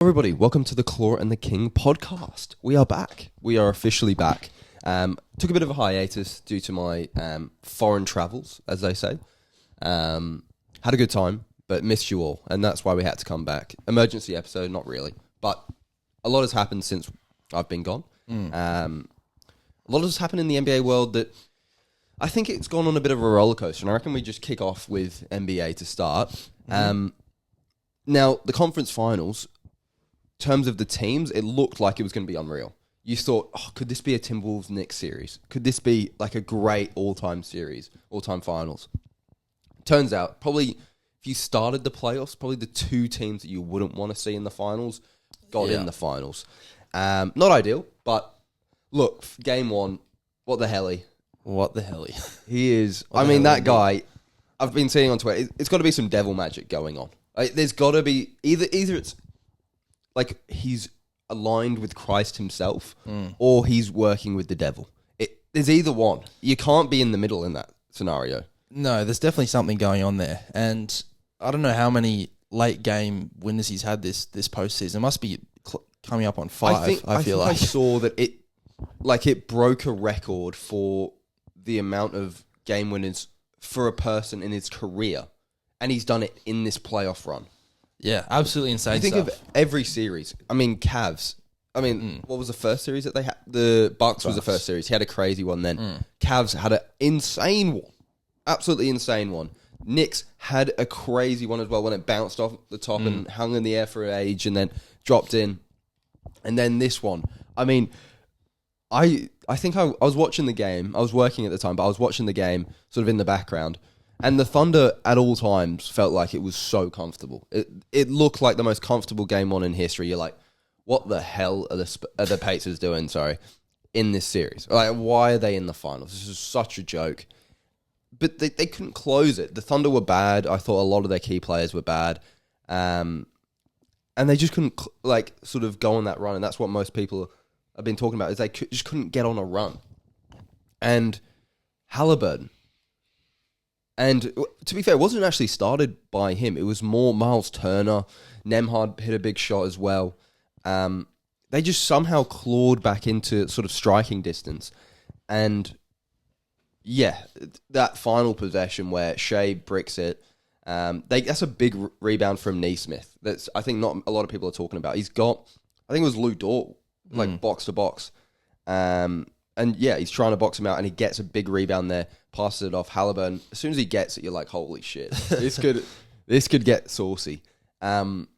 Everybody, welcome to the Claw and the King podcast. We are back. We are officially back. Took a bit of a hiatus due to my foreign travels, as they say. Had a good time, but missed you all, and that's why we had to come back. Emergency episode, not really, but a lot has happened since I've been gone. A lot has happened in the NBA world that I think it's gone on a bit of a roller coaster, and I reckon we just kick off with NBA to start. Now, the conference finals, in terms of the teams, it looked like it was going to be unreal. You thought, could this be a Timberwolves-Knicks series? Could this be like a great all-time series, all-time finals? Turns out, probably if you started the playoffs, probably the two teams that you wouldn't want to see in the finals got in the finals. Not ideal, but look, game one, what the hell? What the hell? He is. I mean, that guy, I've been seeing on Twitter, it's got to be some devil magic going on. There's got to be, either it's like he's aligned with Christ himself or he's working with the devil. There's either one. You can't be in the middle in that scenario. No, there's definitely something going on there. And I don't know how many late game winners he's had this postseason. It must be coming up on 5, I feel like. I saw that it broke a record for the amount of game winners for a person in his career. And he's done it in this playoff run. Yeah, absolutely insane You think stuff. of every series. I mean, Cavs. I mean, what was the first series that they had? The Bucks was the first series. He had a crazy one then. Cavs had an insane one. Absolutely insane one. Knicks had a crazy one as well when it bounced off the top and hung in the air for an age and then dropped in. And then this one. I mean, I think I was watching the game. I was working at the time, but I was watching the game sort of in the background. And the Thunder at all times felt like it was so comfortable. It looked like the most comfortable game on in history. You're like, what the hell are the Pacers doing, in this series? Like, why are they in the finals? This is such a joke. But they couldn't close it. The Thunder were bad. I thought a lot of their key players were bad. And they just couldn't, sort of go on that run. And that's what most people have been talking about, is they just couldn't get on a run. And Halliburton. And to be fair, it wasn't actually started by him. It was more Miles Turner. Nembhard hit a big shot as well. They just somehow clawed back into sort of striking distance. And yeah, that final possession where Shea bricks it, that's a big rebound from Nesmith. That's, I think, not a lot of people are talking about. He's got, I think it was Lou Dort, box to box. And yeah, he's trying to box him out and he gets a big rebound there, passes it off. Halliburton, as soon as he gets it, you're like, holy shit, this could get saucy. And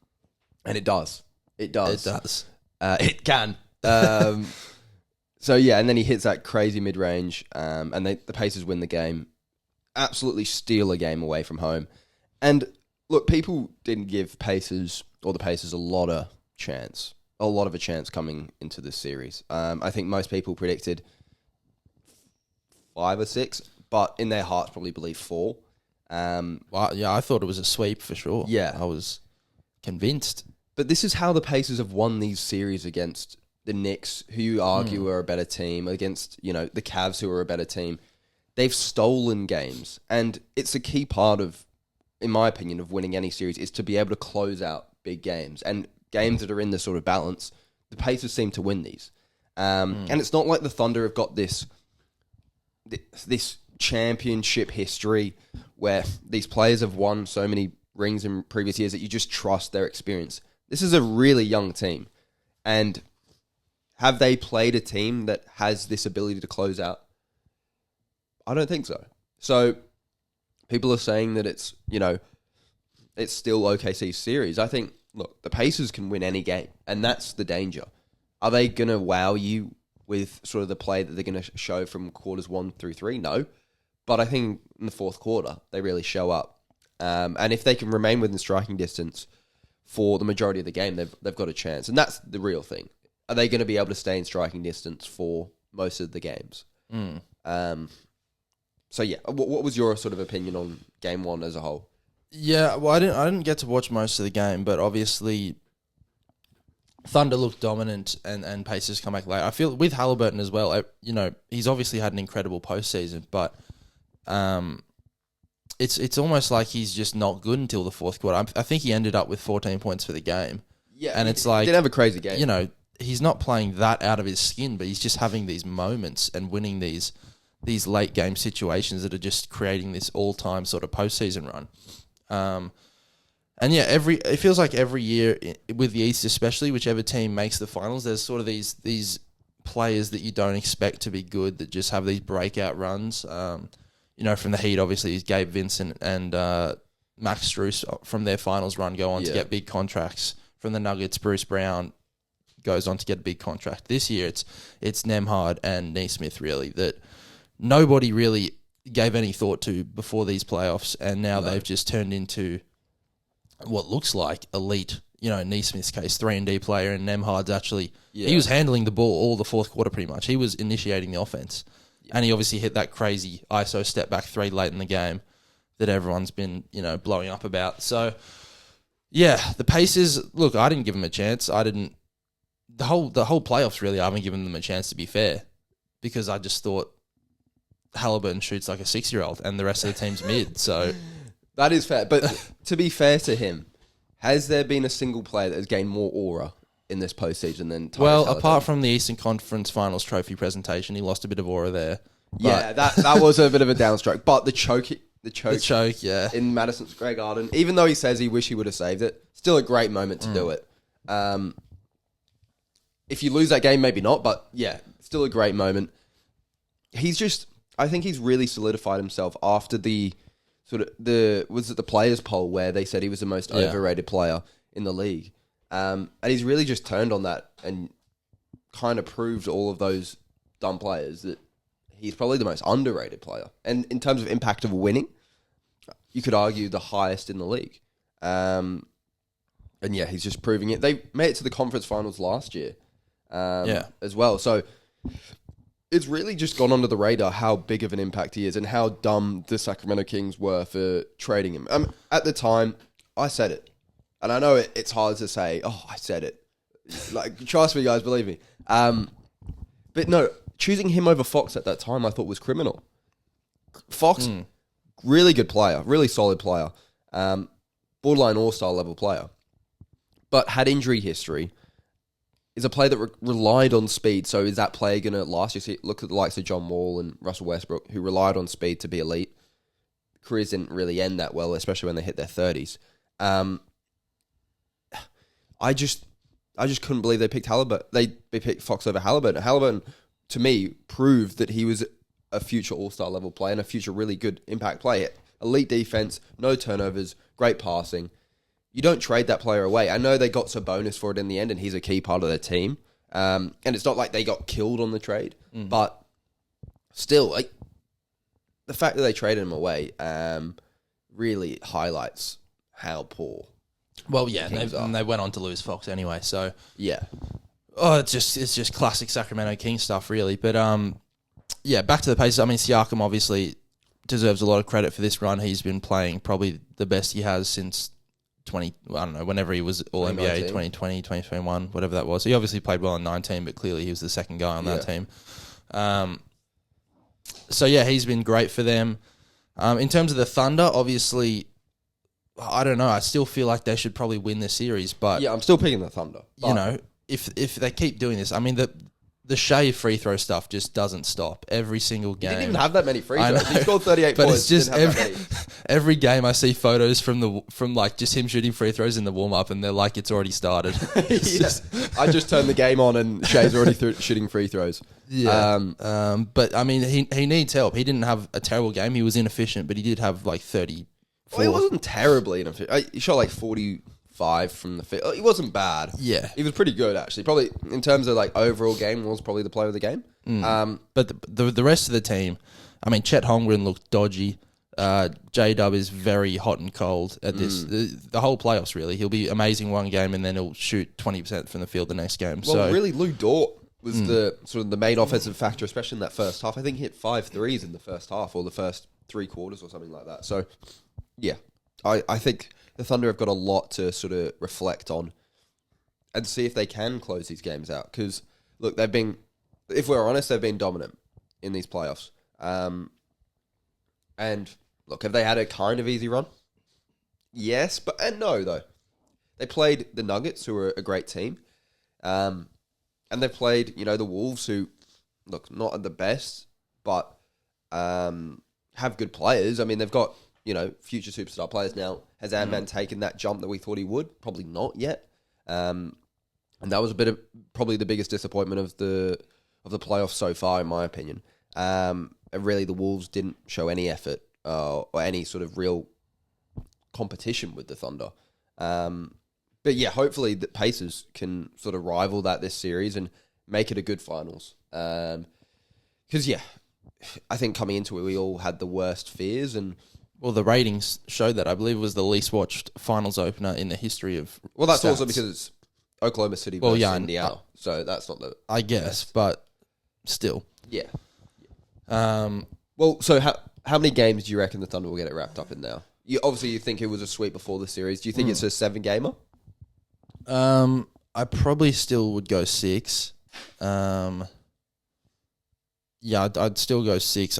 it does. It does. It can. So yeah, and then he hits that crazy mid-range, and the Pacers win the game. Absolutely steal a game away from home. And look, people didn't give the Pacers a lot of a chance coming into this series. I think most people predicted 5 or 6, but in their hearts probably believe 4. Well, yeah, I thought it was a sweep for sure. Yeah. I was convinced. But this is how the Pacers have won these series against the Knicks, who you argue are a better team, against, the Cavs, who are a better team. They've stolen games. And it's a key part of, in my opinion, of winning any series, is to be able to close out big games. And games that are in this sort of balance, the Pacers seem to win these. And it's not like the Thunder have got this championship history where these players have won so many rings in previous years that you just trust their experience. This is a really young team. And have they played a team that has this ability to close out? I don't think so. So people are saying that it's still OKC's series. I think, look, the Pacers can win any game, and that's the danger. Are they going to wow you with sort of the play that they're going to show from quarters 1 through 3? No. But I think in the fourth quarter, they really show up. And if they can remain within striking distance for the majority of the game, they've got a chance. And that's the real thing. Are they going to be able to stay in striking distance for most of the games? So yeah, what was your sort of opinion on game 1 as a whole? Yeah, well, I didn't get to watch most of the game, but obviously Thunder looked dominant and Pacers come back late. I feel with Halliburton as well, he's obviously had an incredible postseason, but it's almost like he's just not good until the fourth quarter. I think he ended up with 14 points for the game. Yeah, and it's like, he didn't have a crazy game. you know, he's not playing that out of his skin, but he's just having these moments and winning these late game situations that are just creating this all time sort of postseason run. And yeah, it feels like every year with the East, especially whichever team makes the finals, there's sort of these players that you don't expect to be good that just have these breakout runs. You know, from the Heat, obviously, is Gabe Vincent and Max Strus from their finals run go on to get big contracts. From the Nuggets, Bruce Brown goes on to get a big contract. This year, it's Nembhard and Neesmith, really, that nobody really gave any thought to before these playoffs, and now they've just turned into what looks like elite, you know, in Neesmith's case, 3-and-D player, and Nembhard's actually, he was handling the ball all the fourth quarter pretty much. He was initiating the offense. Yeah. And he obviously hit that crazy ISO step back 3 late in the game that everyone's been, you know, blowing up about. So, yeah, the Pacers, look, I didn't give them a chance. The whole playoffs, really, I haven't given them a chance, to be fair, because I just thought Halliburton shoots like a 6-year-old and the rest of the team's mid, so... That is fair, but to be fair to him, has there been a single player that has gained more aura in this postseason than Tyrese Halliburton? Apart from the Eastern Conference Finals trophy presentation, he lost a bit of aura there. Yeah, that was a bit of a downstroke, but the choke, yeah, in Madison Square Garden, even though he says he wish he would have saved it, still a great moment to do it. If you lose that game, maybe not, but yeah, still a great moment. I think he's really solidified himself after the players poll where they said he was the most overrated player in the league. And he's really just turned on that and kind of proved all of those dumb players that he's probably the most underrated player. And in terms of impact of winning, you could argue the highest in the league. And yeah, he's just proving it. They made it to the conference finals last year as well. So it's really just gone under the radar how big of an impact he is and how dumb the Sacramento Kings were for trading him. At the time, I said it. And I know it's hard to say, I said it. Like, trust me, guys, believe me. But no, choosing him over Fox at that time I thought was criminal. Fox, really good player, really solid player. Borderline all-star level player. But had injury history. Is a player that relied on speed. So is that player going to last? You see, look at the likes of John Wall and Russell Westbrook, who relied on speed to be elite. Careers didn't really end that well, especially when they hit their 30s. I just couldn't believe they picked Halliburton. They picked Fox over Halliburton. Halliburton, to me, proved that he was a future all-star level player and a future really good impact player. Elite defense, no turnovers, great passing. You don't trade that player away. I know they got Sabonis for it in the end, and he's a key part of their team. And it's not like they got killed on the trade, but still, like, the fact that they traded him away really highlights how poor. Well, yeah, and they went on to lose Fox anyway. So yeah, it's just classic Sacramento Kings stuff, really. But yeah, back to the Pacers. I mean, Siakam obviously deserves a lot of credit for this run. He's been playing probably the best he has since whenever he was All-NBA, 2020, 2021, whatever that was. He obviously played well in 19, but clearly he was the second guy on that team. So, yeah, he's been great for them. In terms of the Thunder, obviously, I don't know. I still feel like they should probably win the series, but... Yeah, I'm still picking the Thunder. You know, if they keep doing this, I mean, the Shea free throw stuff just doesn't stop every single game. He didn't even have that many free throws. He scored 38 but points. But it's just every game I see photos from like just him shooting free throws in the warm up, and they're like it's already started. I just turned the game on and Shea's already shooting free throws. Yeah. But I mean, he needs help. He didn't have a terrible game. He was inefficient, but he did have like 30. Well, he wasn't terribly inefficient. He shot like 45 from the field. He wasn't bad. Yeah. He was pretty good, actually. Probably, in terms of like overall game, was probably the player of the game. But the rest of the team, I mean, Chet Holmgren looked dodgy. J-Dub is very hot and cold at this. The whole playoffs, really. He'll be amazing one game, and then he'll shoot 20% from the field the next game. Well, really, Lou Dort was the sort of the main offensive factor, especially in that first half. I think he hit 5 threes in the first half, or the first 3 quarters or something like that. So, yeah. I think the Thunder have got a lot to sort of reflect on and see if they can close these games out. Because, look, they've been, if we're honest, they've been dominant in these playoffs. And, look, have they had a kind of easy run? Yes, but no, though. They played the Nuggets, who are a great team. And they played, the Wolves, who, look, not at the best, but have good players. I mean, they've got, future superstar players now. Has Ant-Man taken that jump that we thought he would? Probably not yet. And that was a bit of probably the biggest disappointment of the playoffs so far, in my opinion. And really, the Wolves didn't show any effort or any sort of real competition with the Thunder. But yeah, hopefully the Pacers can sort of rival that this series and make it a good finals. Because I think coming into it, we all had the worst fears. And well, the ratings showed that. I believe it was the least watched finals opener in the history of. Well, that's stats. also because it's Oklahoma City versus Indiana, so that's not the. I guess, but still. Yeah. Well, so how many games do you reckon the Thunder will get it wrapped up in now? You think it was a sweep before the series. Do you think it's a 7-gamer? I probably still would go 6. I'd still go 6.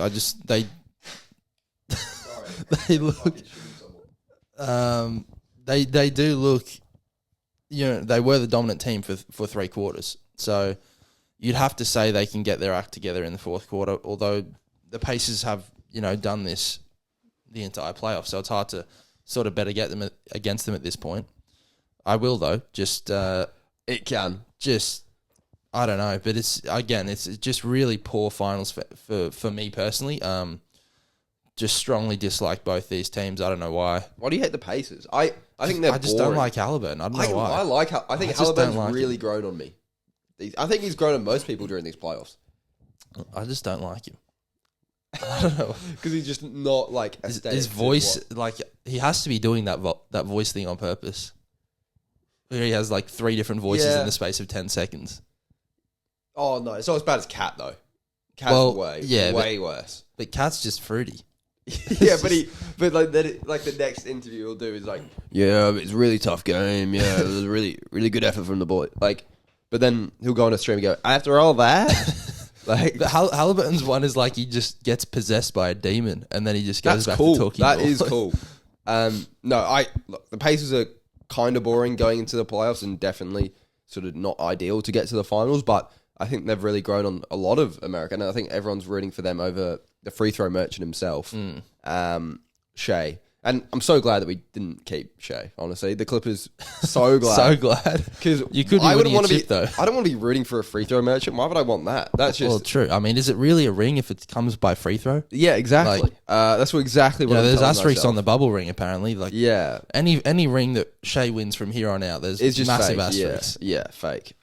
They look. They do look. They were the dominant team for 3 quarters. So you'd have to say they can get their act together in the fourth quarter. Although the Pacers have done this the entire playoff, so it's hard to sort of bet against them at this point. I will though. It can. I don't know, but it's just really poor finals for me personally. Just strongly dislike both these teams. I don't know why. Why do you hate the Pacers? I think they're. I just don't like Halliburton. I don't know why. I think Halliburton's really grown on me. I think he's grown on most people during these playoffs. I just don't like him. I don't know because he's just not like his voice. Like he has to be doing that voice thing on purpose. Where he has like 3 different voices in the space of 10 seconds. Oh no, it's not as bad as Cat though. Cat's way worse. But Cat's just fruity. Yeah, but the next interview he'll do is like, yeah, it's a really tough game. Yeah, it was a really, really good effort from the boy. Like, but then he'll go on a stream and go, after all that, like Halliburton's one is like he just gets possessed by a demon and then he just goes back to talking. That is cool. Look, the Pacers are kind of boring going into the playoffs and definitely sort of not ideal to get to the finals, but I think they've really grown on a lot of America, and I think everyone's rooting for them over the free throw merchant himself, Shea. And I'm so glad that we didn't keep Shea, honestly. The Clippers, so glad. So glad. Because you could be winning a chip, though. I don't want to be rooting for a free throw merchant. Why would I want that? That's just... Well, true. I mean, is it really a ring if it comes by free throw? Yeah, exactly. That's exactly what I'm there's telling asterisks myself. on the bubble ring, apparently. Like, yeah. Any ring that Shea wins from here on out, there's just massive fake. asterisks. Yeah, fake.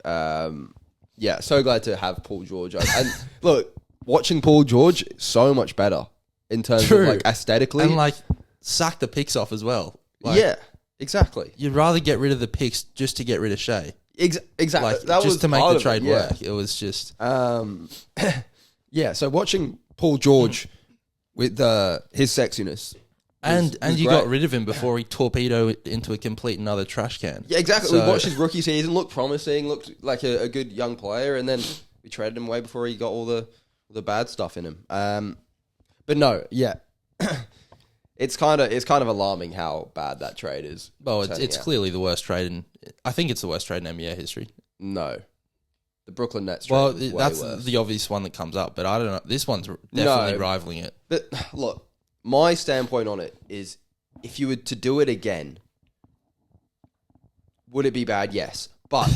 Yeah, so glad to have Paul George. And look, watching Paul George, so much better in terms of like aesthetically. And like, sack the picks off as well. Like, yeah, exactly. You'd rather get rid of the picks just to get rid of Shea. Exactly. Like, that just was to make the trade work. work. It was just... yeah, so watching Paul George with his sexiness... And you got rid of him before he torpedoed into a complete another trash can. Yeah, exactly. So, we watched his rookie season, looked promising, looked like a good young player, and then we traded him away before he got all the bad stuff in him. But no, yeah, it's kind of alarming how bad that trade is. Well, it's clearly the worst trade I think it's the worst trade in NBA history. No, the Brooklyn Nets trade. Well, that's worse. the obvious one that comes up, but I don't know. This one's definitely rivaling it. But look. My standpoint on it is, if you were to do it again, would it be bad? Yes. But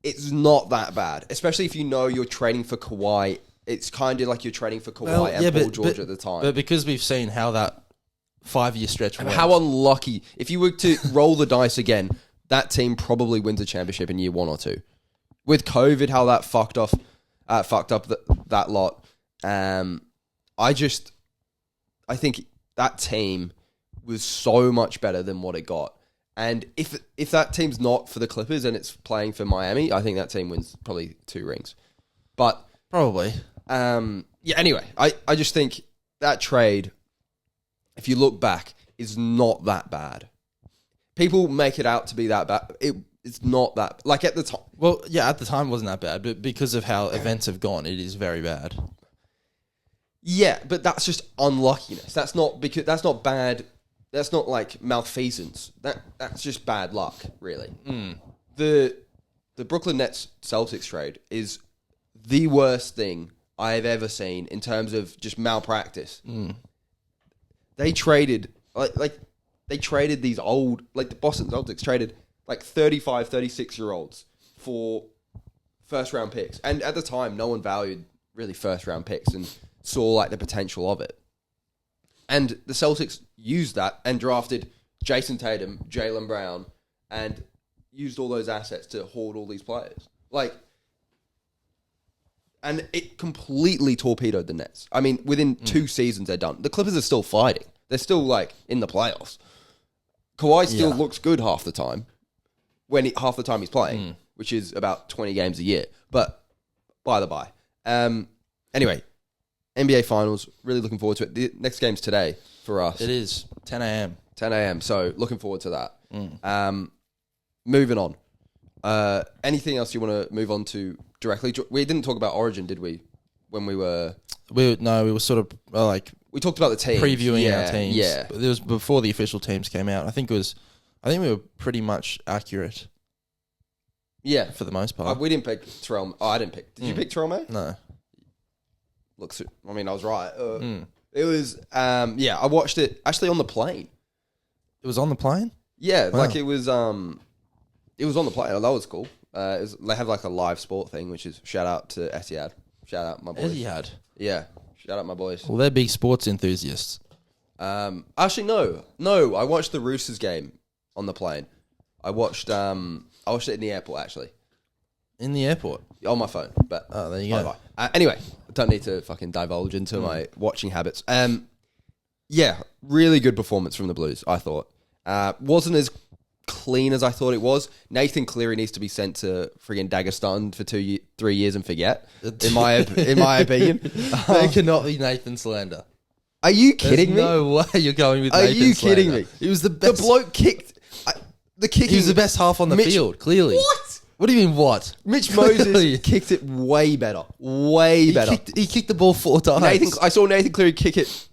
it's not that bad, especially if you know you're trading for Kawhi. It's kind of like you're trading for Kawhi and Paul George at the time. But because we've seen how that 5-year stretch went. How unlucky. If you were to roll the dice again, that team probably wins a championship in year 1 or 2. With COVID, how that fucked up that lot. I think that team was so much better than what it got. And if that team's not for the Clippers and it's playing for Miami, I think that team wins probably 2 rings. But probably. Anyway, I just think that trade, if you look back, is not that bad. People make it out to be that bad. It's not that... Like, at the time... Well, yeah, at the time it wasn't that bad, but because of how events have gone, it is very bad. Yeah, but that's just unluckiness. That's not bad That's not like malfeasance. That's just bad luck, really. The Brooklyn Nets Celtics trade is the worst thing I have ever seen in terms of just malpractice. They traded they traded these old, like the Boston Celtics traded like 35, 36-year-olds for first-round picks. And at the time, no one valued really first-round picks and saw like the potential of it. And the Celtics used that and drafted Jason Tatum, Jaylen Brown, and used all those assets to hoard all these players. And it completely torpedoed the Nets. I mean, within 2 seasons, they're done. The Clippers are still fighting. They're still like in the playoffs. Kawhi still looks good half the time. Half the time he's playing, which is about 20 games a year. But by the by. Anyway, NBA Finals, really looking forward to it. The next game's today for us. It is 10 a.m. 10 a.m. So looking forward to that. Moving on. Anything else you want to move on to directly? We didn't talk about Origin, did we? When we were... We were sort of we talked about the teams. Previewing our teams. Yeah. But it was before the official teams came out. I think we were pretty much accurate. Yeah. For the most part. We didn't pick Terrell. Oh, I didn't pick. Did you pick Terrell May? No. I was right. It was, I watched it actually on the plane. It was on the plane? Yeah, wow. It was on the plane. Oh, that was cool. They have like a live sport thing, which is shout out to Etihad. Shout out my boys. Etihad? Yeah. Shout out my boys. Well, they're big sports enthusiasts. Actually, no. I watched the Roosters game on the plane. I watched it in the airport, actually. In the airport? On my phone. But there you go. Anyway, I don't need to fucking divulge into my watching habits. Yeah, really good performance from the Blues, I thought. Wasn't as clean as I thought it was. Nathan Cleary needs to be sent to friggin' Dagestan for 3 years and forget. In my opinion, there cannot be Nathan slander. Are you kidding me? No way you're going with Nathan slander. Are you kidding me? He was the best. The bloke kicked. He was the best half on the field. Clearly. What? What do you mean? What? Mitch Moses kicked it way better. Way better. He kicked the ball 4 times. I saw Nathan Cleary kick it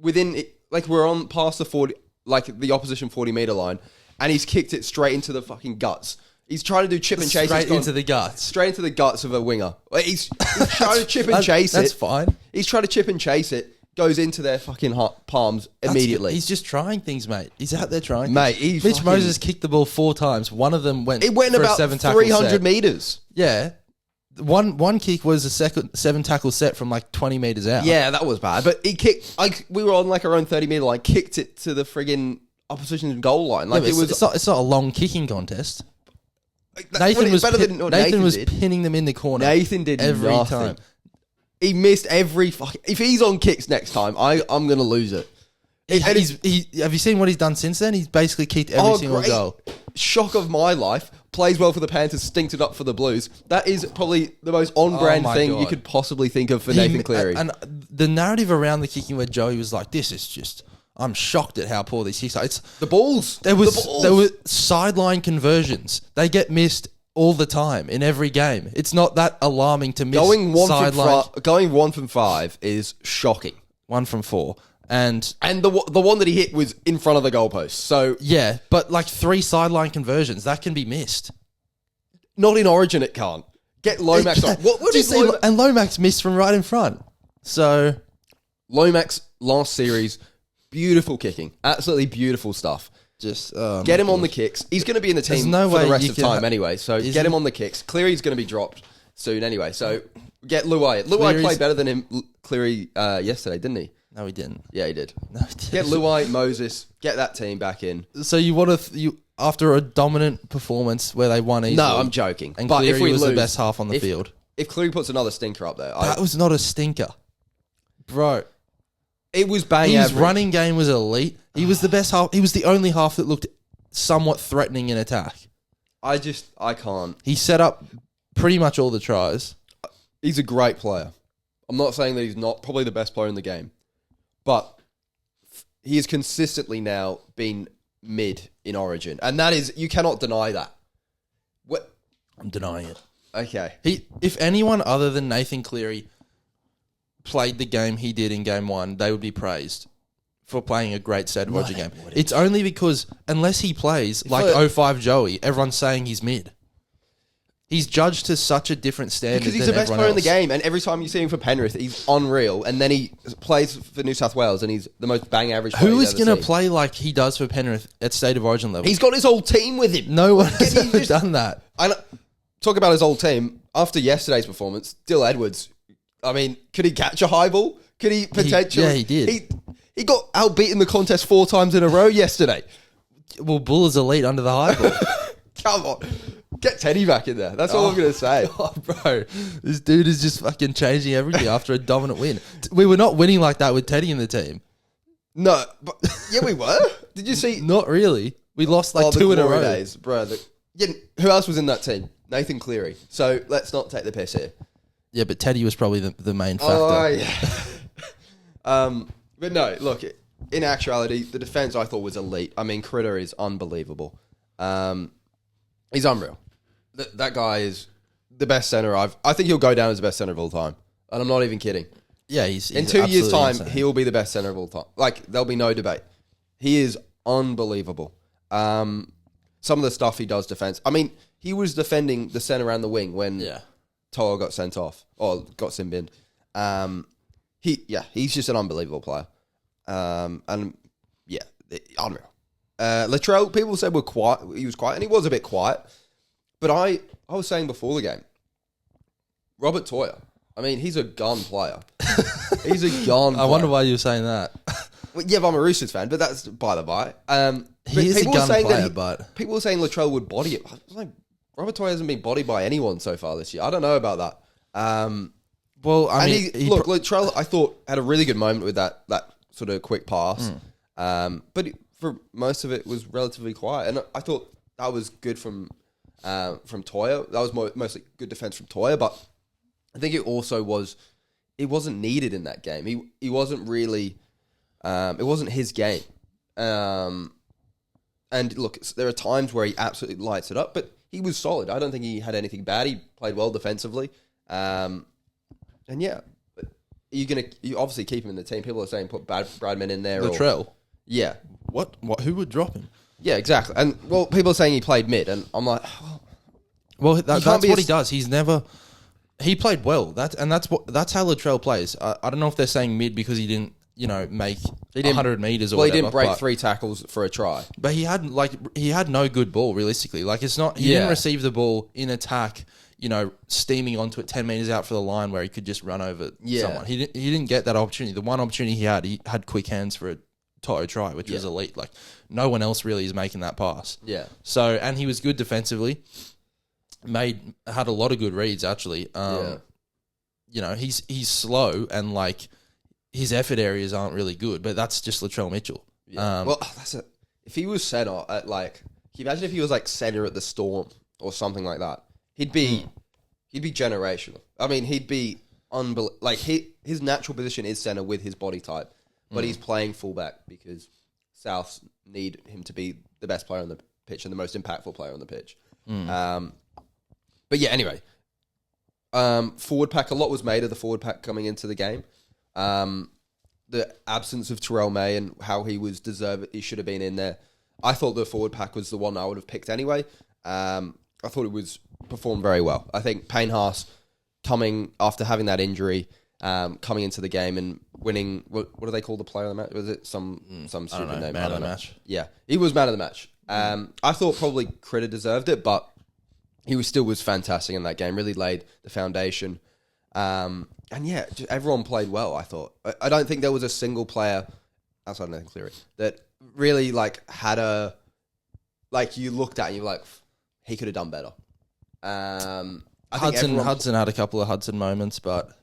we're on past the 40, the opposition 40-meter line. And he's kicked it straight into the fucking guts. He's trying to do chip and chase. Straight into the guts. Straight into the guts of a winger. He's trying to chip and chase it. That's fine. He's trying to chip and chase it. Goes into their fucking palms immediately. He's just trying things, mate. He's out there trying mate, things. Mitch Moses kicked the ball 4 times. One of them went. It went for about a 7-tackle 300 set. meters. Yeah. One kick was a 7-tackle set from 20 meters out. Yeah, that was bad. But he kicked. We were on our own 30-meter line. Kicked it to the friggin' opposition goal line. It's not a long kicking contest. Nathan was pinning them in the corner. Nathan did every time. He missed every fucking... If he's on kicks next time, I'm going to lose it. Have you seen what he's done since then? He's basically kicked every single goal. Shock of my life. Plays well for the Panthers, stinks it up for the Blues. That is probably the most on-brand thing you could possibly think of for Nathan Cleary. And the narrative around the kicking where Joey was like, this is just... I'm shocked at how poor these kicks are. It's the balls. There were sideline conversions. They get missed all the time in every game. It's not that alarming to miss sideline. Going 1 from 5 is shocking. 1 from 4. And the one that he hit was in front of the goalpost. So yeah, but 3 sideline conversions, that can be missed. Not in Origin, it can't. Get Lomax on. What do you see? And Lomax missed from right in front. So Lomax last series... Beautiful kicking. Absolutely beautiful stuff. Just get him on the kicks. He's going to be in the team for the rest of time anyway. So get him on the kicks. Cleary's going to be dropped soon anyway. So get Luai. Luai played better than him, Cleary, yesterday, didn't he? No, he didn't. Yeah, he did. No, he didn't. Get Luai, Moses. Get that team back in. So you want to... after a dominant performance where they won easily... No, I'm joking. And but Cleary was the best half on the field. If Cleary puts another stinker up there... That was not a stinker. Bro... It was bang average. His running game was elite. He was the best half. He was the only half that looked somewhat threatening in attack. I can't. He set up pretty much all the tries. He's a great player. I'm not saying that he's not probably the best player in the game. But he has consistently now been mid in Origin. And that is, you cannot deny that. I'm denying it. Okay. If anyone other than Nathan Cleary... played the game he did in game 1, they would be praised for playing a great state of origin game. It's only because unless he plays like 05 Joey, everyone's saying he's mid. He's judged to such a different standard because he's the best player in the game, and every time you see him for Penrith, he's unreal. And then he plays for New South Wales, and he's the most bang average player. Who is going to play like he does for Penrith at state of origin level? He's got his whole team with him. No one has ever done that. Talk about his whole team. After yesterday's performance, Dill Edwards, I mean, could he catch a high ball? Could he potentially... he did. He got outbeaten in the contest 4 times in a row yesterday. Well, Bull is elite under the high ball. Come on. Get Teddy back in there. That's all I'm going to say. Oh, bro. This dude is just fucking changing everything after a dominant win. We were not winning like that with Teddy in the team. No. But, yeah, we were. Did you see? Not really. We lost like 2 in a row. Days, bro. Who else was in that team? Nathan Cleary. So let's not take the piss here. Yeah, but Teddy was probably the main factor. Oh, yeah. But no, look, in actuality, the defense I thought was elite. I mean, Critter is unbelievable. He's unreal. That guy is the best center I think he'll go down as the best center of all time. And I'm not even kidding. Yeah, he's in 2 years' time, insane. He'll be the best center of all time. Like, there'll be no debate. He is unbelievable. Some of the stuff he does defense. I mean, he was defending the center and the wing when Toa got sent off or got sin binned. He's just an unbelievable player. Unreal. Latrell, people said he was quiet, and he was a bit quiet. But I was saying before the game, Robert Toya, I mean, he's a gun player. He's a gun player. I wonder why you were saying that. Well, yeah, but I'm a Roosters fan, but that's by the by. He is a gun player, but... People were saying Latrell would body it. I was like, Robert Toya hasn't been bodied by anyone so far this year. I don't know about that. Well, I mean... Latrell, I thought, had a really good moment with that sort of quick pass. But for most of it was relatively quiet. And I thought that was good from Toya. That was mostly good defense from Toya, but I think it also it wasn't needed in that game. He wasn't really, it wasn't his game. And look, there are times where he absolutely lights it up, but he was solid. I don't think he had anything bad. He played well defensively. And yeah, you obviously keep him in the team. People are saying put Bradman in there. Latrell? Yeah. What? Who would drop him? Yeah, exactly. And, well, people are saying he played mid, and I'm like... Well, that's what he does. He played well. That's how Latrell plays. I don't know if they're saying mid because he didn't, make 100 meters or whatever. Well, he didn't break 3 tackles for a try. But he had no good ball, realistically. Like, it's not... He didn't receive the ball in attack, steaming onto it 10 meters out for the line where he could just run over someone. He didn't get that opportunity. The one opportunity he had quick hands for a Toto try, which was elite. Like, no one else really is making that pass. Yeah. So, and he was good defensively. Had a lot of good reads, actually. He's slow and, like, his effort areas aren't really good, but that's just Latrell Mitchell. Yeah. If he was center at, like... Can you imagine if he was, like, center at the Storm or something like that? He'd be generational. I mean, he'd be unbelievable. Like, his natural position is center with his body type. But he's playing fullback because Souths need him to be the best player on the pitch and the most impactful player on the pitch. But yeah, anyway. Forward pack, a lot was made of the forward pack coming into the game. The absence of Terrell May and how he should have been in there. I thought the forward pack was the one I would have picked anyway. I thought it was performed very well. I think Payne Haas coming after having that injury... coming into the game and winning, what do they call the player of the match? Was it some stupid name? Man of the match. Yeah, he was man of the match. I thought probably Critter deserved it, but he was fantastic in that game. Really laid the foundation. And yeah, just everyone played well. I thought. I don't think there was a single player outside Nathan Cleary that really had a you looked at and you're like, he could have done better. Hudson had a couple of Hudson moments, but.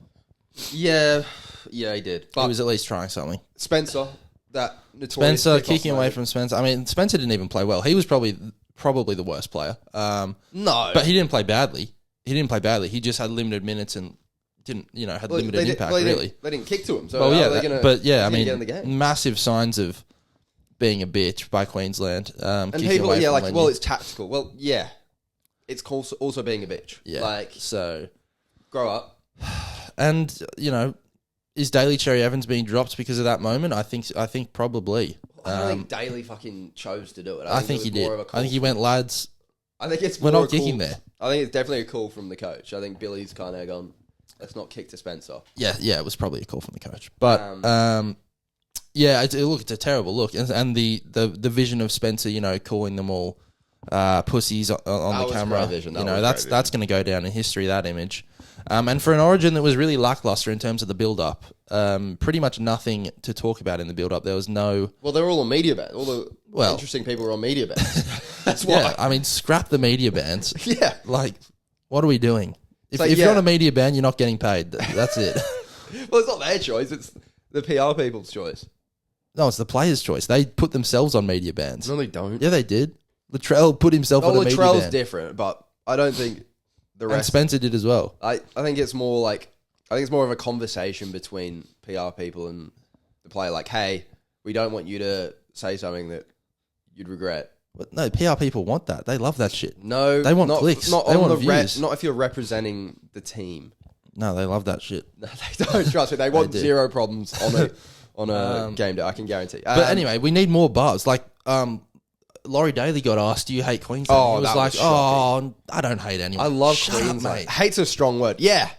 Yeah, he did. But he was at least trying something. Spencer, that notorious kicking away from Spencer. I mean, Spencer didn't even play well. He was probably the worst player. No, but he didn't play badly. He just had limited minutes and didn't, had limited impact. Really, they didn't kick to him. So get in the game? Massive signs of being a bitch by Queensland. And people, it's tactical. Well, yeah, it's also being a bitch. Yeah, so grow up. And, Is Daly Cherry Evans being dropped because of that moment? I think probably. I don't think Daly fucking chose to do it. I think he did. I think he went, lads. I think it's we're more not kicking there. I think it's definitely a call from the coach. I think Billy's kind of gone, let's not kick to Spencer. Yeah, it was probably a call from the coach. But yeah, it's a terrible look, and the vision of Spencer, calling them all pussies on the camera. That's going to go down in history. That image. And for an Origin that was really lackluster in terms of the build-up, pretty much nothing to talk about in the build-up. There was no... Well, they were all on media bands. All the interesting people were on media bands. That's why. Yeah, I mean, scrap the media bands. Yeah. Like, what are we doing? If you're on a media band, you're not getting paid. That's it. Well, it's not their choice. It's the PR people's choice. No, it's the players' choice. They put themselves on media bands. No, they don't. Yeah, they did. Latrell put himself on a media band. Latrell's different, but I don't think... The rest, and Spencer did as well. I think it's more of a conversation between PR people and the player. Like, hey, we don't want you to say something that you'd regret. But no, PR people want that. They love that shit. No, they want clicks. They want views. Not if you're representing the team. No, they love that shit. No, they don't. Trust me. They want zero problems on a game day. I can guarantee. But anyway, we need more buzz. Like, Laurie Daly got asked, do you hate Queensland? Oh, he was like, I don't hate anyone. I love Queensland. Mate. Hate's a strong word. Yeah,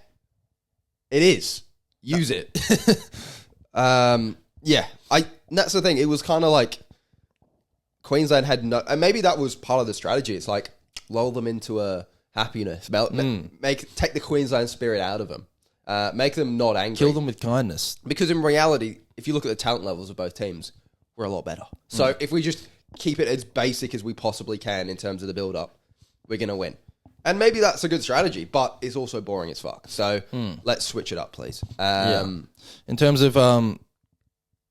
it is. Use it. Yeah, that's the thing. It was kind of like Queensland had no... And maybe that was part of the strategy. It's like, lull them into a happiness. Take the Queensland spirit out of them. Make them not angry. Kill them with kindness. Because in reality, if you look at the talent levels of both teams, we're a lot better. So if we just... keep it as basic as we possibly can in terms of the build-up, we're going to win. And maybe that's a good strategy, but it's also boring as fuck. So let's switch it up, please. In terms of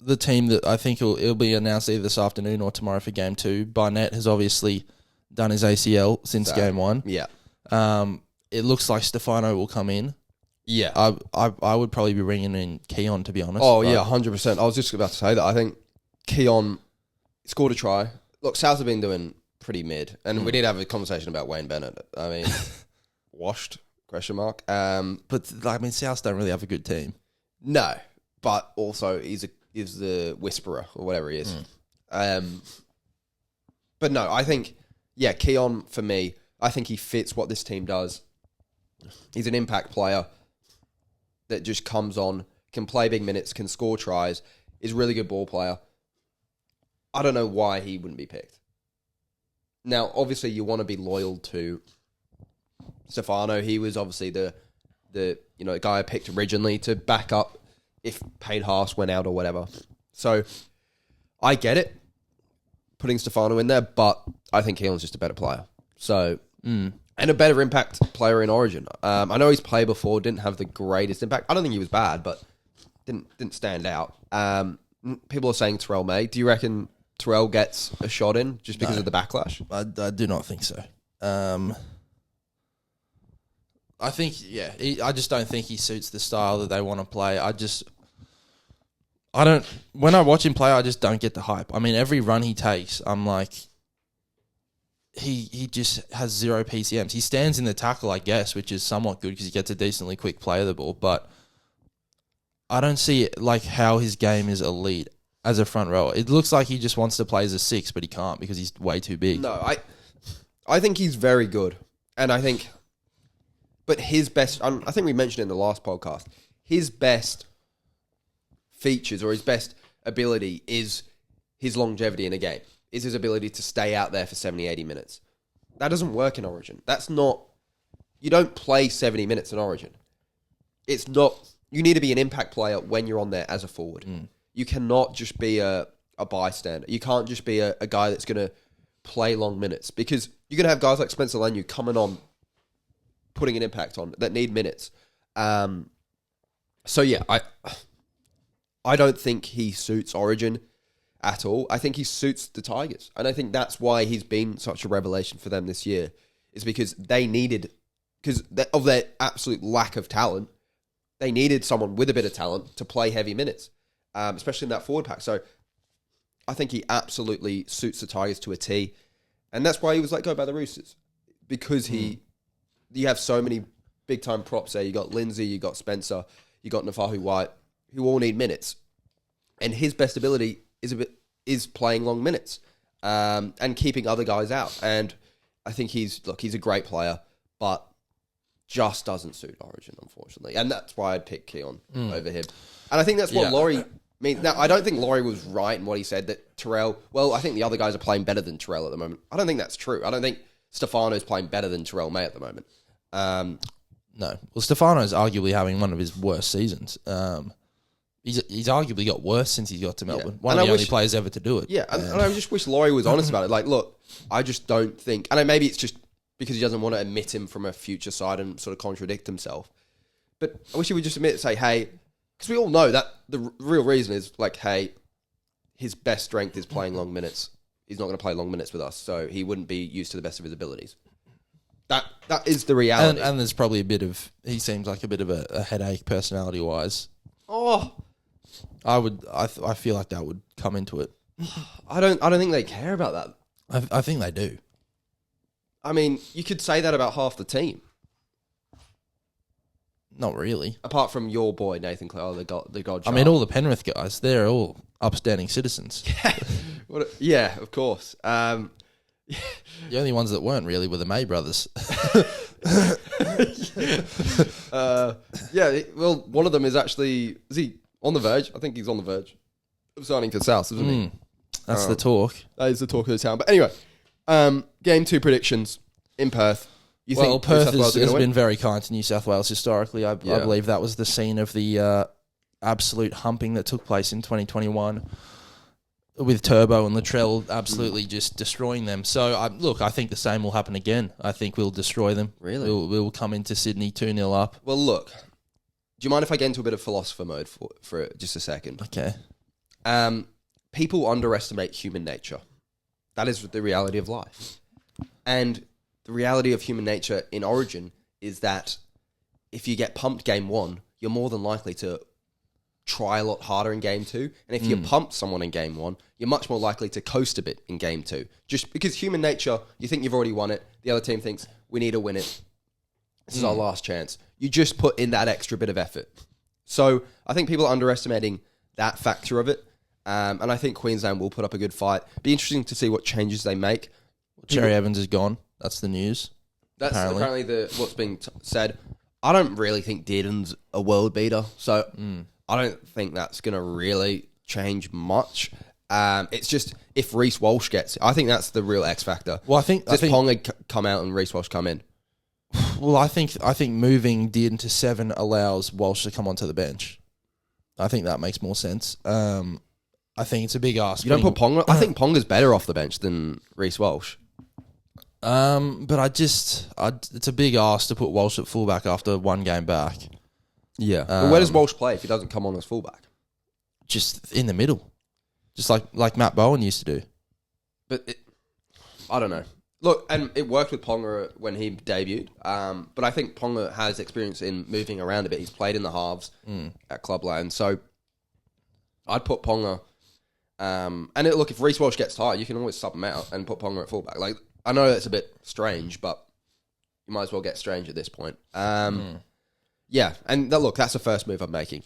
the team that I think it'll be announced either this afternoon or tomorrow for Game 2, Barnett has obviously done his ACL since Game 1. Yeah. It looks like Stefano will come in. Yeah. I would probably be bringing in Keon, to be honest. Oh, yeah, 100%. I was just about to say that. I think Keon... scored a try. Look, South have been doing pretty mid, and we need to have a conversation about Wayne Bennett. I mean, washed? Question mark. But South don't really have a good team. No, but also he's the whisperer or whatever he is. But no, I think Keon for me, I think he fits what this team does. He's an impact player that just comes on, can play big minutes, can score tries, is a really good ball player. I don't know why he wouldn't be picked. Now, obviously, you want to be loyal to Stefano. He was obviously the guy I picked originally to back up if Payne Haas went out or whatever. So I get it, putting Stefano in there, but I think Keelan's just a better player. So and a better impact player in Origin. I know he's played before, didn't have the greatest impact. I don't think he was bad, but didn't stand out. People are saying Terrell May. Do you reckon Terrell gets a shot in just because of the backlash? I do not think so. I think, I just don't think he suits the style that they want to play. When I watch him play, I just don't get the hype. I mean, every run he takes, I'm like, he just has 0 PCMs. He stands in the tackle, I guess, which is somewhat good because he gets a decently quick play of the ball, but I don't see it like how his game is elite as a front rower. It looks like he just wants to play as a 6, but he can't because he's way too big. No, I think he's very good. And I think... But his best... I think we mentioned in the last podcast, his best features or his best ability is his longevity in a game, is his ability to stay out there for 70, 80 minutes. That doesn't work in Origin. That's not... You don't play 70 minutes in Origin. It's not... You need to be an impact player when you're on there as a forward. You cannot just be a bystander. You can't just be a guy that's going to play long minutes because you're going to have guys like Spencer Lanu coming on, putting an impact on that need minutes. So yeah, I don't think he suits Origin at all. I think he suits the Tigers. And I think that's why he's been such a revelation for them this year, is because they needed, because of their absolute lack of talent, they needed someone with a bit of talent to play heavy minutes, especially in that forward pack. So I think he absolutely suits the Tigers to a T. And that's why he was let go by the Roosters, because you have so many big-time props there. You got Lindsay, you got Spencer, you got Nafahu White, who all need minutes, and his best ability is playing long minutes and keeping other guys out. And I think he's a great player, but just doesn't suit Origin, unfortunately, and that's why I'd pick Keon over him. And I think that's what Laurie. Now, I don't think Laurie was right in what he said that Terrell. Well, I think the other guys are playing better than Terrell at the moment. I don't think that's true. I don't think Stefano's playing better than Terrell May at the moment. No. Well, Stefano's arguably having one of his worst seasons. He's arguably got worse since he got to Melbourne. One of the only players ever to do it. Yeah, and I just wish Laurie was honest about it. Like, look, I just don't think... And maybe it's just because he doesn't want to admit him from a future side and sort of contradict himself. But I wish he would just admit, say, hey... Because we all know that the real reason is, like, hey, his best strength is playing long minutes. He's not going to play long minutes with us, so he wouldn't be used to the best of his abilities. That is the reality. And there's probably a bit of... He seems like a bit of a headache personality-wise. Oh... I feel like that would come into it. I don't think they care about that. I think they do. I mean, you could say that about half the team. Not really. Apart from your boy, Nathan Clough, the god. I mean, all the Penrith guys, they're all upstanding citizens. Yeah, of course. The only ones that weren't really were the May brothers. Yeah, well, one of them is actually... Is he on the verge? I think he's on the verge of signing for South, isn't he? That's the talk. That is the talk of the town. But anyway, game 2 predictions in Perth. Well, Perth has been very kind to New South Wales historically. I believe that was the scene of the absolute humping that took place in 2021 with Turbo and Latrell absolutely just destroying them. So, I think the same will happen again. I think we'll destroy them. Really? We'll come into Sydney 2-0 up. Well, look, do you mind if I get into a bit of philosopher mode for just a second? Okay. People underestimate human nature. That is the reality of life. And the reality of human nature in Origin is that if you get pumped game 1, you're more than likely to try a lot harder in game 2. And if you pump someone in game 1, you're much more likely to coast a bit in game 2. Just because human nature, you think you've already won it. The other team thinks, we need to win it. This is our last chance. You just put in that extra bit of effort. So I think people are underestimating that factor of it. And I think Queensland will put up a good fight. Be interesting to see what changes they make. Cherry Evans is gone. That's the news. That's apparently what's being said. I don't really think Dearden's a world beater, so I don't think that's going to really change much. It's just if Reece Walsh gets it, I think that's the real X factor. Well, I think Ponga come out and Reece Walsh come in. Well, I think moving Dearden to 7 allows Walsh to come onto the bench. I think that makes more sense. I think it's a big ask. You don't put Ponga. I think Ponga's better off the bench than Reece Walsh. But it's a big ask to put Walsh at fullback after one game back. Yeah. But where does Walsh play if he doesn't come on as fullback? Just in the middle, just like Matt Bowen used to do. But I don't know. Look, and it worked with Ponga when he debuted. But I think Ponga has experience in moving around a bit. He's played in the halves at Clubland, so I'd put Ponga. Look, if Reece Walsh gets tired, you can always sub him out and put Ponga at fullback. Like, I know that's a bit strange, but you might as well get strange at this point. Yeah, and look, that's the first move I'm making.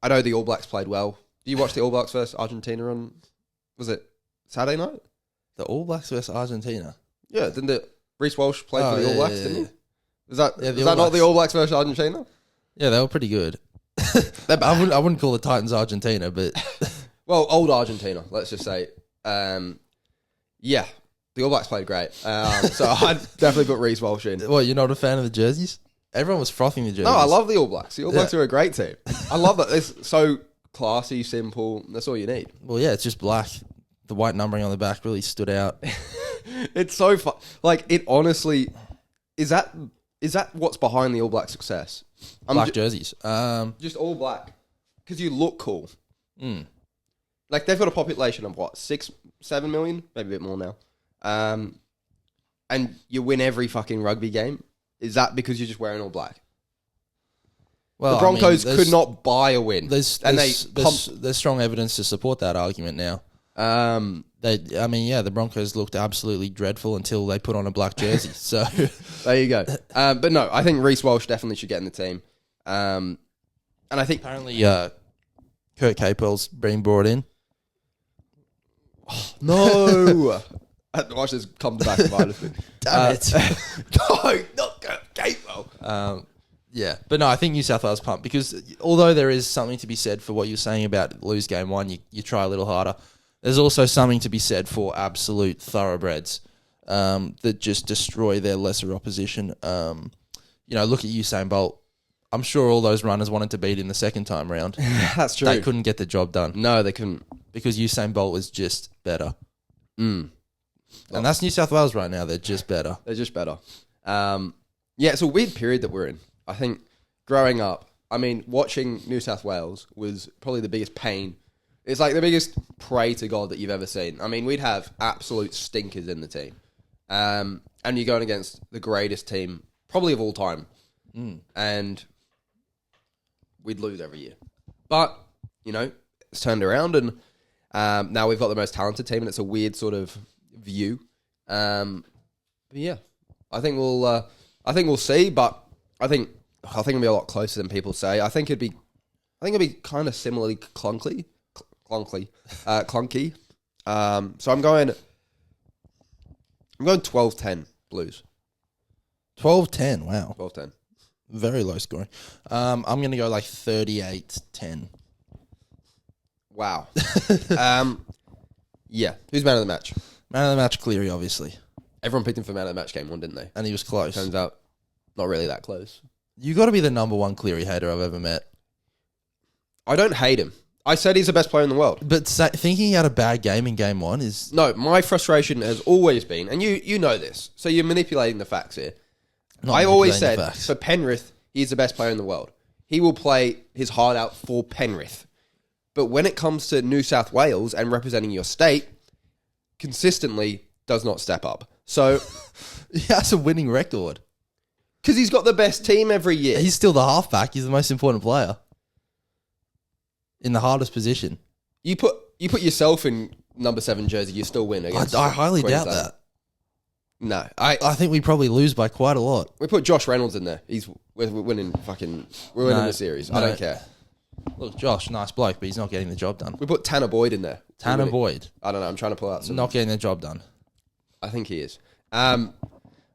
I know the All Blacks played well. Do you watch the All Blacks versus Argentina on, was it Saturday night? The All Blacks versus Argentina? Yeah, didn't Reece Walsh play for the All Blacks, didn't he? Was that Blacks. Not the All Blacks versus Argentina? Yeah, they were pretty good. I wouldn't call the Titans Argentina, but... Well, old Argentina, let's just say. Yeah, the All Blacks played great. So I'd definitely put Reece Walsh in. What, you're not a fan of the jerseys? Everyone was frothing the jerseys. No, I love the All Blacks. The All Blacks are a great team. I love that. It's so classy, simple. That's all you need. Well, yeah, it's just black. The white numbering on the back really stood out. It's so fun. Like, it honestly... Is that what's behind the All Black success? Black jerseys. Just all black. Because you look cool. Like, they've got a population of what? 6, 7 million? Maybe a bit more now. And you win every fucking rugby game. Is that because you're just wearing all black? Well, the Broncos could not buy a win. There's strong evidence to support that argument now. The Broncos looked absolutely dreadful until they put on a black jersey. So there you go. But no, I think Reece Walsh definitely should get in the team. And I think apparently Kurt Capewell's being brought in. No. I had to watch this come back and mind me. Damn it. No, not Kurt Capewell. Yeah, but no, I think New South Wales pumped because although there is something to be said for what you're saying about lose game one, you try a little harder. There's also something to be said for absolute thoroughbreds that just destroy their lesser opposition. Look at Usain Bolt. I'm sure all those runners wanted to beat him the second time round. That's true. They couldn't get the job done. No, they couldn't. Because Usain Bolt was just better. And that's New South Wales right now. They're just better. They're just better. It's a weird period that we're in. I think growing up, watching New South Wales was probably the biggest pain. It's like the biggest pray to God that you've ever seen. We'd have absolute stinkers in the team. And you're going against the greatest team probably of all time. And we'd lose every year. But, it's turned around and now we've got the most talented team and it's a weird sort of view. But yeah, I think we'll see, but I think it'll be a lot closer than people say. I think it'd be kind of similarly clunky. So I'm going 12-10 Blues. 12-10, wow. 12-10. Very low scoring. I'm going to go like 38-10. Wow. Yeah. Who's man of the match? Man of the match, Cleary, obviously. Everyone picked him for man of the match game one, didn't they? And he was close. Turns out, not really that close. You got to be the number one Cleary hater I've ever met. I don't hate him. I said he's the best player in the world. But thinking he had a bad game in game one is... No, my frustration has always been, and you know this, so you're manipulating the facts here. I always said, for Penrith, he's the best player in the world. He will play his heart out for Penrith. But when it comes to New South Wales and representing your state, consistently does not step up. So... he has a winning record. Because he's got the best team every year. He's still the halfback. He's the most important player. In the hardest position. You put yourself in number 7 jersey, you still win against I highly doubt Queensland. that. No. I think we probably lose by quite a lot. We put Josh Reynolds in there. We're winning the series. I don't care. Look, Josh, nice bloke, but he's not getting the job done. We put Tanner Boyd in there. Tanner Boyd. I don't know. I'm trying to pull out some. Not getting the job done. I think he is. But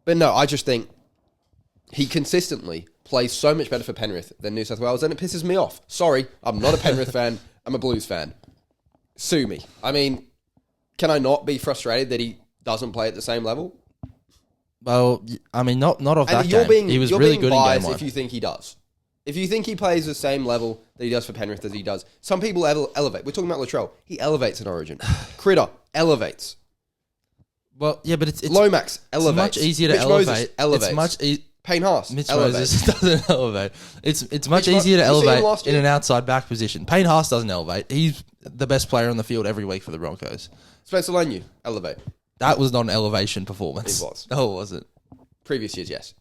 no, I just think he consistently plays so much better for Penrith than New South Wales, and it pisses me off. Sorry, I'm not a Penrith fan. I'm a Blues fan. Sue me. Can I not be frustrated that he doesn't play at the same level? Well, not off that game. He was really good in game one. If you think he does. If you think he plays the same level that he does for Penrith as he does. Some people elevate. We're talking about Latrell. He elevates in Origin. Critter elevates. Well, yeah, but it's Lomax elevates. It's much easier to Mitch elevate. Moses elevates. It's much Payne Haas Mitch elevates. Moses doesn't elevate. It's much easier to elevate in an outside back position. Payne Haas doesn't elevate. He's the best player on the field every week for the Broncos. Spencer Lanu elevate. That was not an elevation performance. It was. No, it wasn't. Previous years, yes.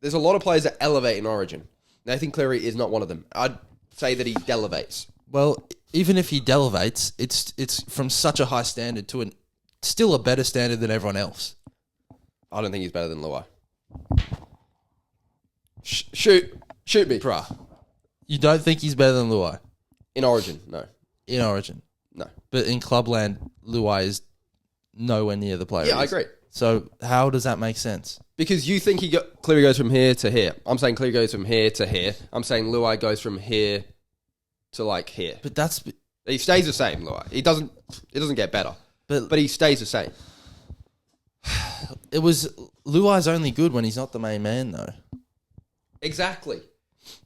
There's a lot of players that elevate in Origin. Nathan Cleary is not one of them. I'd say that he delevates. Well, even if he delevates, it's from such a high standard to still a better standard than everyone else. I don't think he's better than Luai. Shoot me. Bruh. You don't think he's better than Luai? In Origin, no. In Origin? No. But in Clubland, Luai is nowhere near the player. Yeah, I agree. So how does that make sense? Because you think Cleary goes from here to here. I'm saying Cleary goes from here to here. I'm saying Luai goes from here to like here. But he stays the same, Luai. It doesn't get better. But he stays the same. It was Luai's only good when he's not the main man, though. Exactly.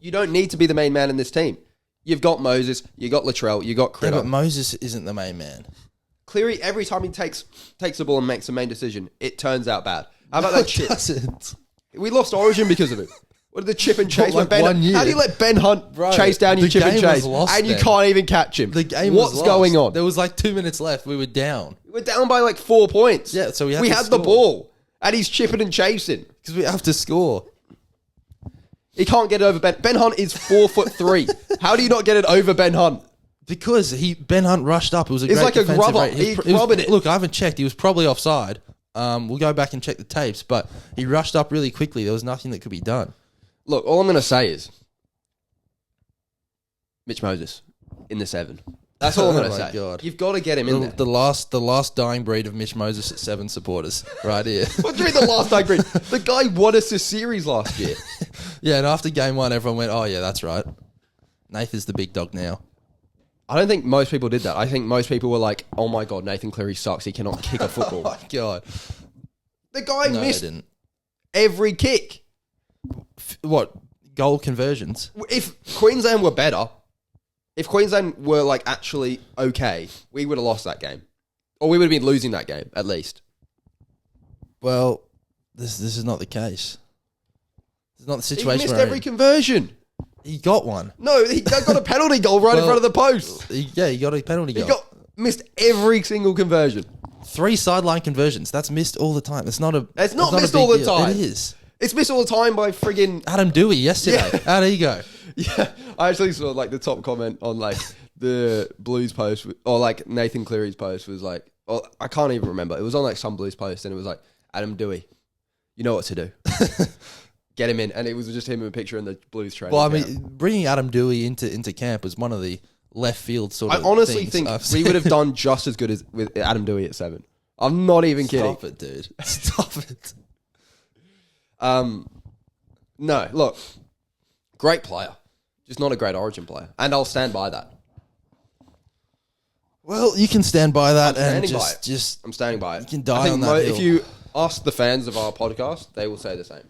You don't need to be the main man in this team. You've got Moses, you got Latrell, you got Critter. Yeah, but Moses isn't the main man. Cleary, every time he takes the ball and makes a main decision, it turns out bad. How about that chip? Doesn't. We lost Origin because of it. What did the chip and chase? Like 1 year. How do you let Ben Hunt chase down your chip and chase and you can't even catch him? The game What's was lost. going on? There was like 2 minutes left. We were down. We were down by like 4 points. Yeah, so we had score. The ball and he's chipping and chasing because we have to score. He can't get it over Ben. Ben Hunt is 4'3". How do you not get it over Ben Hunt? Because Ben Hunt rushed up. It was great like a defensive grubber. rate. He grubbed it. Look, I haven't checked. He was probably offside. We'll go back and check the tapes, but he rushed up really quickly. There was nothing that could be done. Look, all I'm going to say is Mitch Moses in the 7. That's all I'm going to say. God. You've got to get him in there. The last dying breed of Mitch Moses at 7 supporters, right here. What do you mean the last dying breed? The guy won us a series last year. Yeah, and after game 1, everyone went, "Oh yeah, that's right. Nathan's the big dog now." I don't think most people did that. I think most people were like, "Oh my god, Nathan Cleary sucks. He cannot kick a football." Oh my God. The guy No, missed they didn't. every kick. What? Goal conversions? If Queensland were better, if Queensland were like actually okay, we would have lost that game. Or we would have been losing that game, at least. Well, this is not the case. It's not the He situation missed we're every in. conversion. He got one. No, he got a penalty goal right in front of the post. He got a penalty He goal. missed every single conversion. 3 sideline conversions. That's missed all the time. It's not It's not a missed big all the deal. time. It is. It's missed all the time by friggin'... Adam Dewey yesterday. Yeah. How did he go? Yeah, I actually saw like the top comment on like the Blues post, or like Nathan Cleary's post was like, well, I can't even remember. It was on like some Blues post, and it was like, Adam Dewey, you know what to do. Get him in. And it was just him in a picture in the Blues training Well, I camp. mean, bringing Adam Dewey into camp was one of the left field sort I of honestly things think I've we seen. would have done just as good as with Adam Dewey at 7. I'm not even kidding. Stop it, dude. Stop it. No, look, great player, just not a great Origin player, and I'll stand by that. Well, you can stand by that and standing by it. just I'm standing by it. You can die I think on that hill. If you ask the fans of our podcast, they will say the same.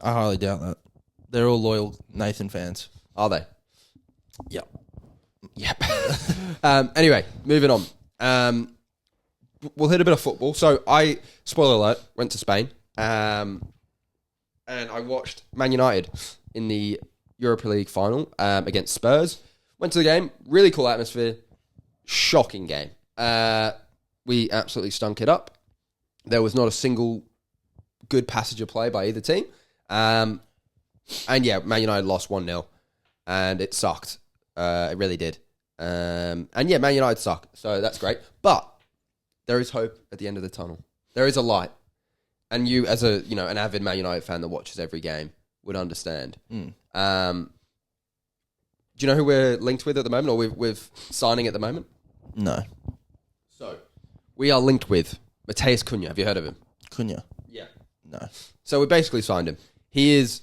I highly doubt that. They're all loyal Nathan fans. Are they? Yep. Yep. Anyway, moving on. We'll hit a bit of football. So spoiler alert, went to Spain. And I watched Man United in the Europa League final against Spurs. Went to the game, really cool atmosphere, shocking game. We absolutely stunk it up. There was not a single good passage of play by either team. And yeah, Man United lost 1-0, and it sucked. It really did. And yeah, Man United suck, so that's great. But there is hope at the end of the tunnel. There is a light. And you, as an avid Man United fan that watches every game, would understand. Do you know who we're linked with at the moment, or with signing at the moment? No. So, we are linked with Mateus Cunha. Have you heard of him? Cunha? Yeah. No. So, we basically signed him. He is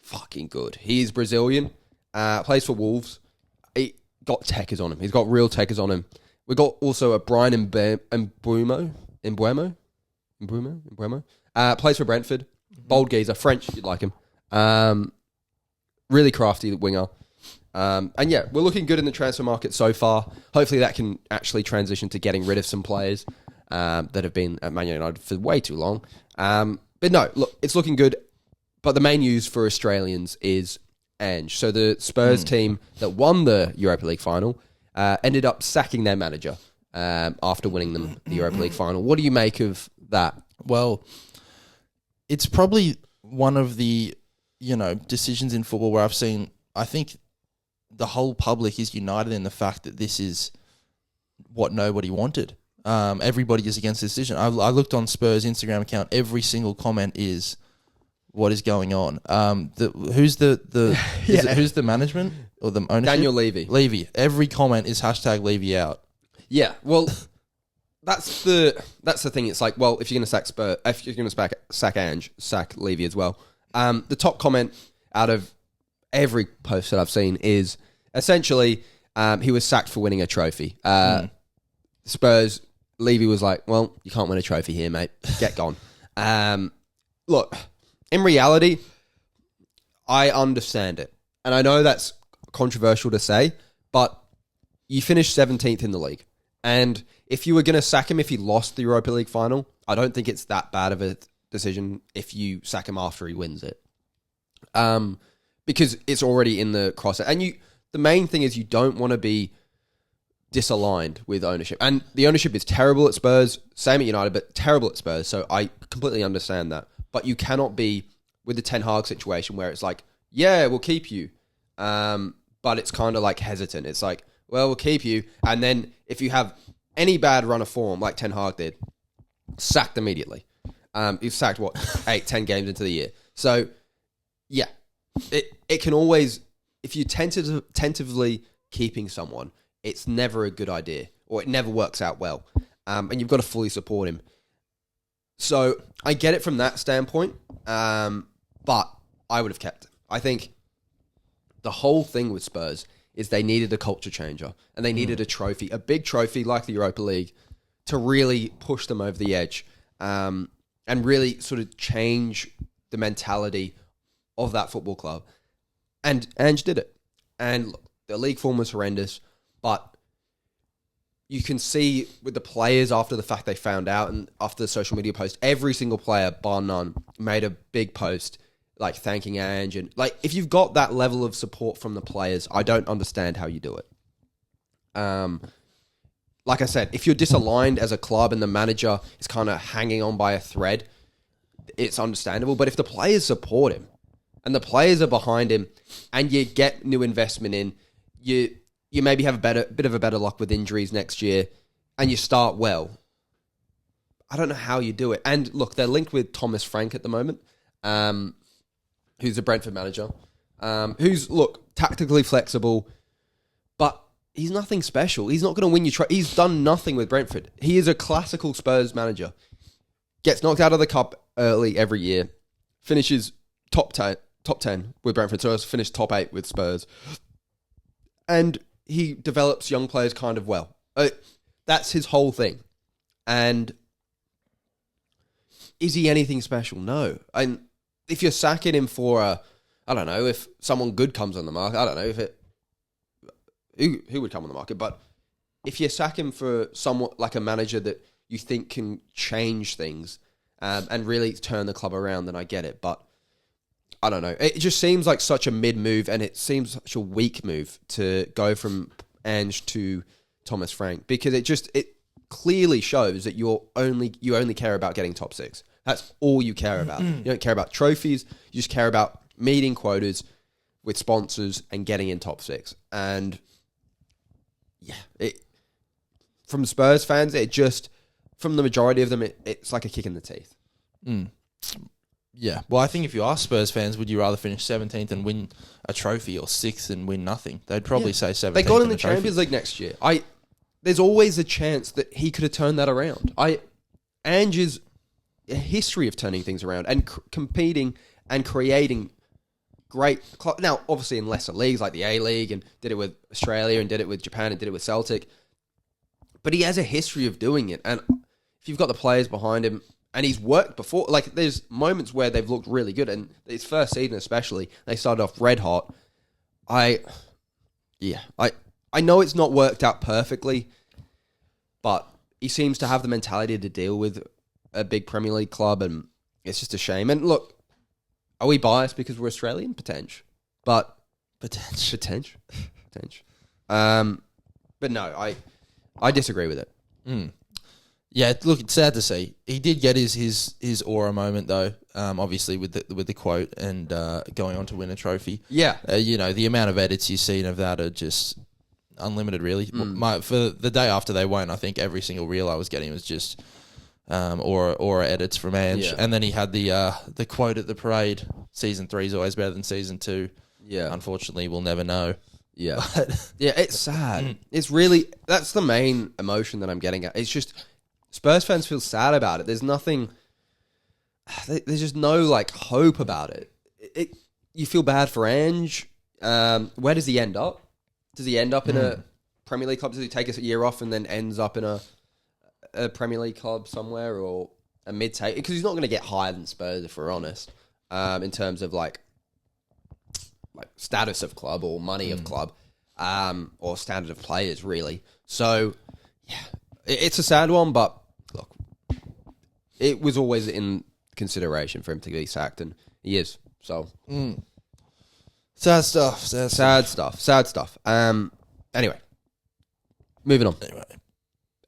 fucking good. He is Brazilian, plays for Wolves. He got techers on him. He's got real techers on him. We got also a Brian Mbuemo. Plays for Brentford. Bold geezer. French, you'd like him. Really crafty winger. And yeah, we're looking good in the transfer market so far. Hopefully that can actually transition to getting rid of some players that have been at Man United for way too long. But no, look, it's looking good. But the main news for Australians is Ange. So the Spurs team that won the Europa League final ended up sacking their manager after winning them the Europa League final. What do you make of that? Well, it's probably one of the, decisions in football where I think the whole public is united in the fact that this is what nobody wanted. Everybody is against the decision. I looked on Spurs' Instagram account. Every single comment is, what is going on? Who's who's the management or the ownership? Daniel Levy. Levy. Every comment is hashtag Levy out. Yeah, well, that's the thing. It's like, well, if you're going to sack Ange, sack Levy as well. The top comment out of every post that I've seen is essentially he was sacked for winning a trophy. Spurs, Levy was like, well, you can't win a trophy here, mate. Get gone. Look, in reality, I understand it. And I know that's controversial to say, but you finished 17th in the league. And if you were going to sack him if he lost the Europa League final, I don't think it's that bad of a decision if you sack him after he wins it. Because it's already in the crosser. And the main thing is you don't want to be disaligned with ownership. And the ownership is terrible at Spurs, same at United, but terrible at Spurs. So I completely understand that. But you cannot be with the Ten Hag situation where it's like, yeah, we'll keep you. But it's kind of like hesitant. It's like, well, we'll keep you. And then if you have any bad run of form like Ten Hag did, sacked immediately. You've sacked, 8, 10 games into the year. So, yeah, it can always if you tentatively keeping someone, it's never a good idea, or it never works out well. And you've got to fully support him. So I get it from that standpoint, but I would have kept him. I think the whole thing with Spurs is they needed a culture changer, and they needed a trophy, a big trophy like the Europa League, to really push them over the edge, and really sort of change the mentality of that football club. And Ange did it. And look, the league form was horrendous, but you can see with the players after the fact they found out, and after the social media post, every single player, bar none, made a big post like thanking Ange. And like, if you've got that level of support from the players, I don't understand how you do it. Like I said, if you're disaligned as a club and the manager is kind of hanging on by a thread, it's understandable. But if the players support him and the players are behind him, and you get new investment in, you maybe have a bit of a better luck with injuries next year, and you start well, I don't know how you do it. And look, they're linked with Thomas Frank at the moment, who's a Brentford manager, who's, look, tactically flexible, but he's nothing special. He's not going to win you. He's done nothing with Brentford. He is a classical Spurs manager. Gets knocked out of the cup early every year, finishes top 10 with Brentford, so has finished top 8 with Spurs. And he develops young players kind of well. That's his whole thing. And is he anything special? No. And if you're sacking him for I don't know, if someone good comes on the market, I don't know if it... Who would come on the market? But if you sack him for somewhat like a manager that you think can change things and really turn the club around, then I get it. But I don't know. It just seems like such a mid-move, and it seems such a weak move to go from Ange to Thomas Frank, because it clearly shows that you only care about getting top 6. That's all you care about. You don't care about trophies. You just care about meeting quotas with sponsors and getting in top 6. And yeah, from Spurs fans, from the majority of them, it's like a kick in the teeth. Yeah. Well, I think if you ask Spurs fans, would you rather finish 17th and win a trophy, or 6th and win nothing? They'd probably say 17th. They got in the Champions League next year. There's always a chance that he could have turned that around. Ange is a history of turning things around and competing and creating great... Now, obviously in lesser leagues like the A-League, and did it with Australia and did it with Japan and did it with Celtic. But he has a history of doing it. And if you've got the players behind him, and he's worked before, like there's moments where they've looked really good, and his first season especially, they started off red hot. I know it's not worked out perfectly, but he seems to have the mentality to deal with a big Premier League club, and it's just a shame. And look, are we biased because we're Australian? Potential. But potential. But no, I disagree with it. Yeah, look, it's sad to see. He did get his aura moment though, obviously with the quote and going on to win a trophy. Yeah, the amount of edits you've seen of that are just unlimited. Really, for the day after they won, I think every single reel I was getting was just aura edits from Ange, and then he had the quote at the parade. Season 3 is always better than season 2. Yeah, unfortunately, we'll never know. Yeah, yeah, it's sad. It's really, that's the main emotion that I'm getting at. It's just Spurs fans feel sad about it. There's nothing. There's just no like hope about it. You feel bad for Ange. Where does he end up? Does he end up in a Premier League club? Does he take a year off and then ends up in a Premier League club somewhere, or a mid-table? Because he's not going to get higher than Spurs, if we're honest, in terms of like status of club or money of club, or standard of players, really. So, yeah, it's a sad one, but look, it was always in consideration for him to be sacked, and he is. So, sad stuff. Sad stuff. Anyway, moving on.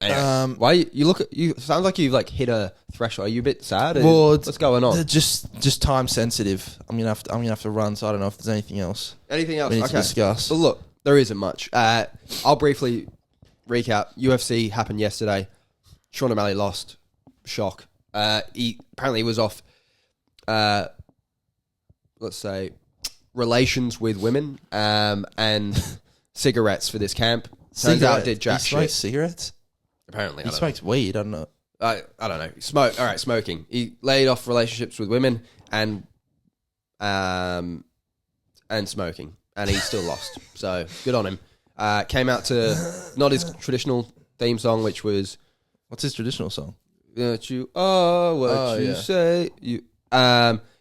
Anyway, why you look at you? Sounds like you've like hit a threshold. Are you a bit sad? Well, what's going on? Just time sensitive. I'm gonna have to run, so I don't know if there's anything else. Anything else we need to discuss? But look, there isn't much. I'll briefly recap. UFC happened yesterday. Sean O'Malley lost. Shock. He apparently was off. Let's say relations with women and cigarettes for this camp. Turns out did jack he smokes shit. Cigarettes? Apparently, He smokes weed. I don't know. I don't know. Smoking. He laid off relationships with women and smoking, and he's still lost. So good on him. Came out to not his traditional theme song, which was What's his traditional song? what you are, what you yeah. say. You.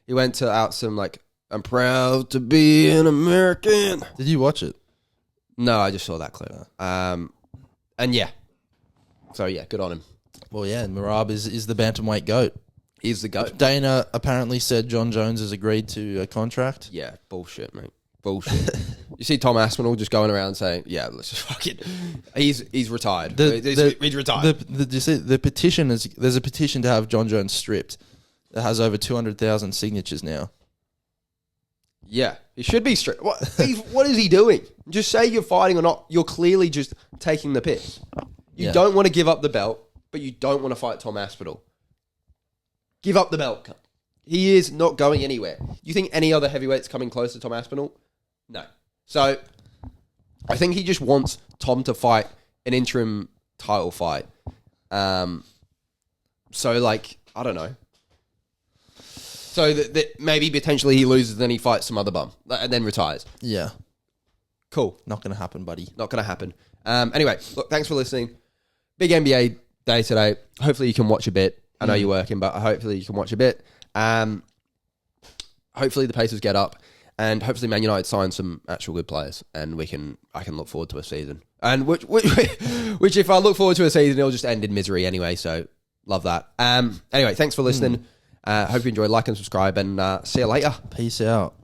He went to out some like I'm proud to be an American. Did you watch it? No, I just saw that clip. And yeah. So yeah, good on him. Well, yeah, Marab is the bantamweight goat. He's the goat. Dana apparently said John Jones has agreed to a contract. Yeah, bullshit, mate. Bullshit. You see Tom Aspinall just going around saying, "Yeah, let's just fucking." He's retired. He's retired. You see, the petition is there's a petition to have John Jones stripped. It has over 200,000 signatures now. Yeah, he should be strict. What is he doing? Just say you're fighting or not. You're clearly just taking the piss. You don't want to give up the belt, but you don't want to fight Tom Aspinall. Give up the belt. He is not going anywhere. You think any other heavyweight's coming close to Tom Aspinall? No. So, I think he just wants Tom to fight an interim title fight. So, like, I don't know. So that maybe potentially he loses, then he fights some other bum and then retires. Yeah. Cool. Not going to happen, buddy. Not going to happen. Anyway, look, thanks for listening. Big NBA day today. Hopefully you can watch a bit. I know you're working, but hopefully you can watch a bit. Hopefully the Pacers get up, and hopefully Man United sign some actual good players, and I can look forward to a season. And which if I look forward to a season, it'll just end in misery anyway. So love that. Anyway, thanks for listening. Hope you enjoyed. Like and subscribe, and see you later. Peace out.